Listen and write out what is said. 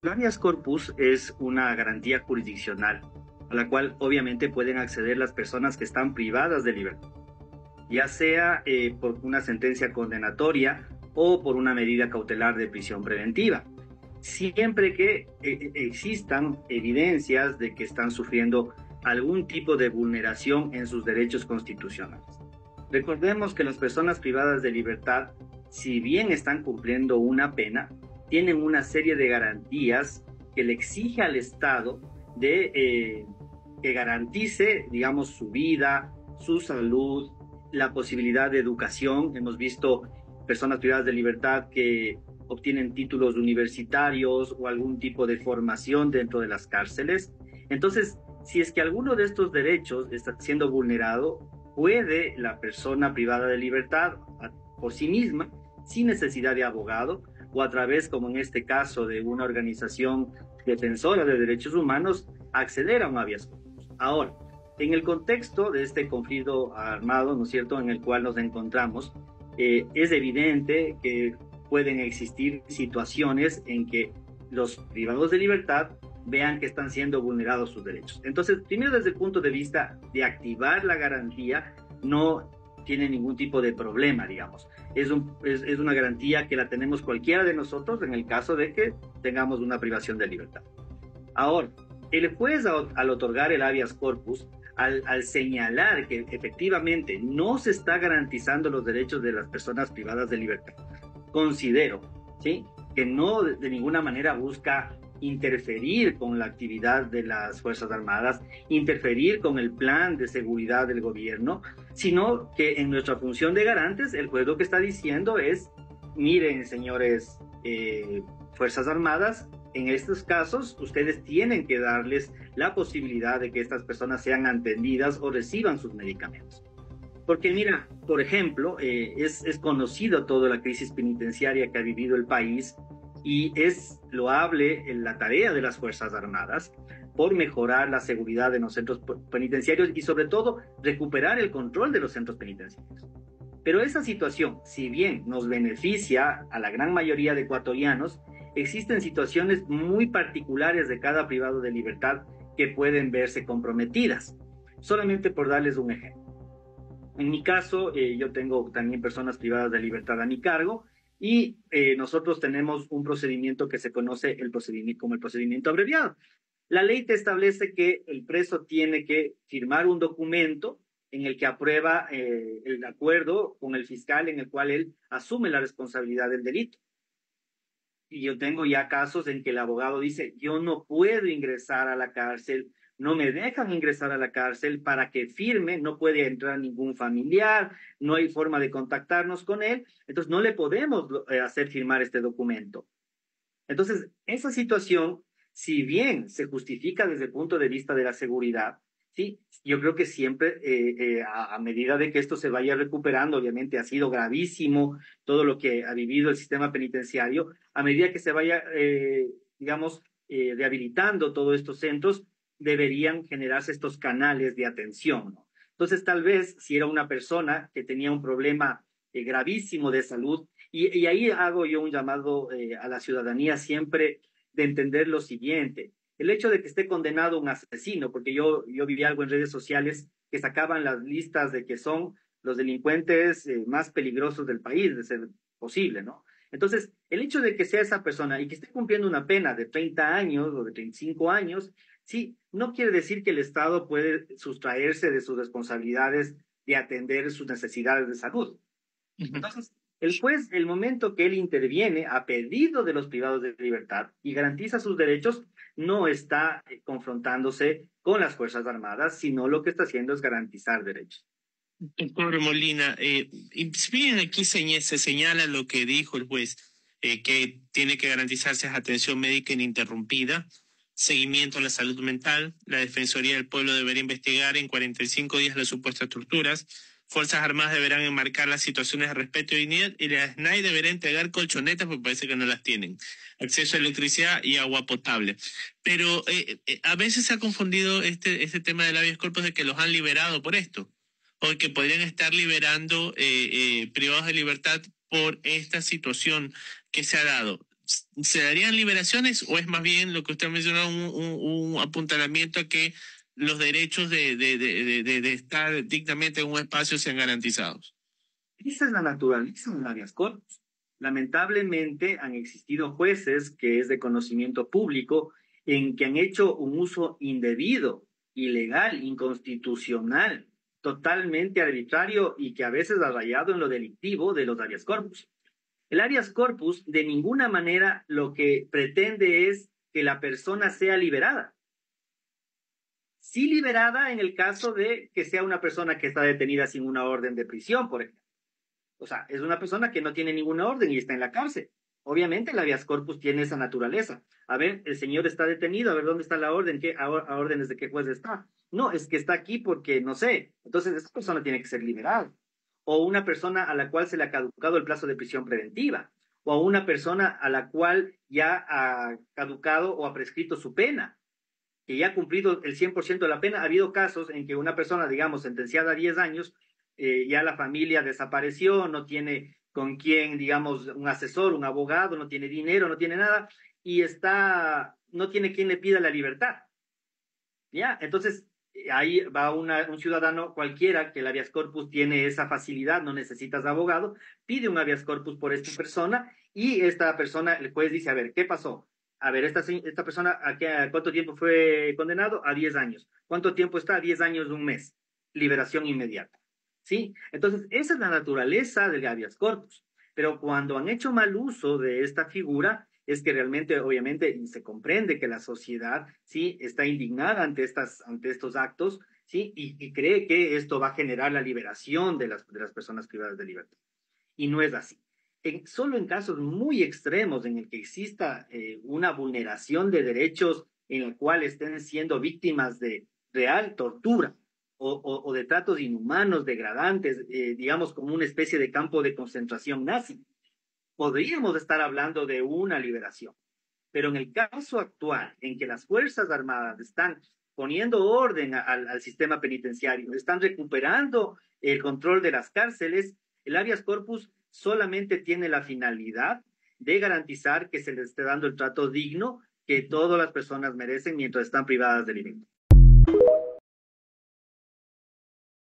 El habeas corpus es una garantía jurisdiccional a la cual obviamente pueden acceder las personas que están privadas de libertad, ya sea por una sentencia condenatoria o por una medida cautelar de prisión preventiva, siempre que existan evidencias de que están sufriendo algún tipo de vulneración en sus derechos constitucionales. Recordemos que las personas privadas de libertad, si bien están cumpliendo una pena, tienen una serie de garantías que le exige al Estado que garantice, digamos, su vida, su salud, la posibilidad de educación. Hemos visto personas privadas de libertad que obtienen títulos universitarios o algún tipo de formación dentro de las cárceles. Entonces, si es que alguno de estos derechos está siendo vulnerado, puede la persona privada de libertad por sí misma, sin necesidad de abogado, o a través, como en este caso, de una organización defensora de derechos humanos, acceder a un habeas corpus. Ahora, en el contexto de este conflicto armado, ¿no es cierto?, en el cual nos encontramos, es evidente que pueden existir situaciones en que los privados de libertad vean que están siendo vulnerados sus derechos. Entonces, primero desde el punto de vista de activar la garantía, no tiene ningún tipo de problema, digamos. Es una garantía que la tenemos cualquiera de nosotros en el caso de que tengamos una privación de libertad. Ahora, el juez al otorgar el habeas corpus, al señalar que efectivamente no se está garantizando los derechos de las personas privadas de libertad, considero, ¿sí?, que no de ninguna manera busca interferir con la actividad de las Fuerzas Armadas, interferir con el plan de seguridad del gobierno, sino que en nuestra función de garantes, el juez lo que está diciendo es, miren, señores Fuerzas Armadas, en estos casos ustedes tienen que darles la posibilidad de que estas personas sean atendidas o reciban sus medicamentos. Porque mira, por ejemplo, es conocido toda la crisis penitenciaria que ha vivido el país y es loable en la tarea de las Fuerzas Armadas por mejorar la seguridad en los centros penitenciarios y sobre todo recuperar el control de los centros penitenciarios. Pero esa situación, si bien nos beneficia a la gran mayoría de ecuatorianos, existen situaciones muy particulares de cada privado de libertad que pueden verse comprometidas. Solamente por darles un ejemplo. En mi caso, yo tengo también personas privadas de libertad a mi cargo y nosotros tenemos un procedimiento que se conoce como el procedimiento abreviado. La ley te establece que el preso tiene que firmar un documento en el que aprueba el acuerdo con el fiscal en el cual él asume la responsabilidad del delito. Y yo tengo ya casos en que el abogado dice, yo no puedo ingresar a la cárcel, no me dejan ingresar a la cárcel para que firme, no puede entrar ningún familiar, no hay forma de contactarnos con él, entonces no le podemos hacer firmar este documento. Entonces, esa situación, si bien se justifica desde el punto de vista de la seguridad, sí, yo creo que siempre, a medida de que esto se vaya recuperando, obviamente ha sido gravísimo todo lo que ha vivido el sistema penitenciario, a medida que se vaya, digamos, rehabilitando todos estos centros, deberían generarse estos canales de atención, ¿no? Entonces, tal vez si era una persona que tenía un problema gravísimo de salud, y ahí hago yo un llamado a la ciudadanía siempre de entender lo siguiente. El hecho de que esté condenado un asesino, porque yo viví algo en redes sociales que sacaban las listas de que son los delincuentes más peligrosos del país, de ser posible, ¿no? Entonces, el hecho de que sea esa persona y que esté cumpliendo una pena de 30 años o de 35 años, sí, no quiere decir que el Estado puede sustraerse de sus responsabilidades de atender sus necesidades de salud. Entonces, el juez, el momento que él interviene a pedido de los privados de libertad y garantiza sus derechos, no está confrontándose con las Fuerzas Armadas, sino lo que está haciendo es garantizar derechos. Doctor Molina, y si bien aquí se señala lo que dijo el juez, que tiene que garantizarse atención médica ininterrumpida, seguimiento a la salud mental, la Defensoría del Pueblo deberá investigar en 45 días las supuestas torturas, Fuerzas Armadas deberán enmarcar las situaciones de respeto y dignidad y la SNAI deberá entregar colchonetas porque parece que no las tienen, acceso a electricidad y agua potable. Pero a veces se ha confundido este tema del habeas corpus de que los han liberado por esto, o que podrían estar liberando privados de libertad por esta situación que se ha dado. ¿Se darían liberaciones o es más bien lo que usted mencionó, un apuntalamiento a que los derechos de estar dignamente en un espacio sean garantizados? Esa es la naturaleza de habeas corpus. Lamentablemente han existido jueces que es de conocimiento público en que han hecho un uso indebido, ilegal, inconstitucional, totalmente arbitrario y que a veces ha rayado en lo delictivo de los habeas corpus. El habeas corpus de ninguna manera lo que pretende es que la persona sea liberada. Sí liberada en el caso de que sea una persona que está detenida sin una orden de prisión, por ejemplo. O sea, es una persona que no tiene ninguna orden y está en la cárcel. Obviamente el habeas corpus tiene esa naturaleza. A ver, el señor está detenido, a ver dónde está la orden, a órdenes de qué juez está. No, es que está aquí porque no sé. Entonces esa persona tiene que ser liberada. O una persona a la cual se le ha caducado el plazo de prisión preventiva. O a una persona a la cual ya ha caducado o ha prescrito su pena, que ya ha cumplido el 100% de la pena. Ha habido casos en que una persona, digamos, sentenciada a 10 años, ya la familia desapareció, no tiene con quién, digamos, un asesor, un abogado, no tiene dinero, no tiene nada, y no tiene quien le pida la libertad. ¿Ya? Entonces, ahí va un ciudadano cualquiera que el habeas corpus tiene esa facilidad, no necesitas de abogado, pide un habeas corpus por esta persona y esta persona, el juez dice, a ver, ¿qué pasó? A ver, esta persona, ¿a cuánto tiempo fue condenado? A 10 años. ¿Cuánto tiempo está? 10 años, un mes. Liberación inmediata. ¿Sí? Entonces, esa es la naturaleza del habeas corpus. Pero cuando han hecho mal uso de esta figura, es que realmente, obviamente, se comprende que la sociedad, sí, está indignada ante estos actos, sí, y cree que esto va a generar la liberación de las personas privadas de libertad. Y no es así. Solo en casos muy extremos en el que exista una vulneración de derechos en el cual estén siendo víctimas de real tortura o de tratos inhumanos, degradantes, digamos como una especie de campo de concentración nazi, podríamos estar hablando de una liberación. Pero en el caso actual, en que las Fuerzas Armadas están poniendo orden al sistema penitenciario, están recuperando el control de las cárceles, el habeas corpus solamente tiene la finalidad de garantizar que se les esté dando el trato digno que todas las personas merecen mientras están privadas de libertad.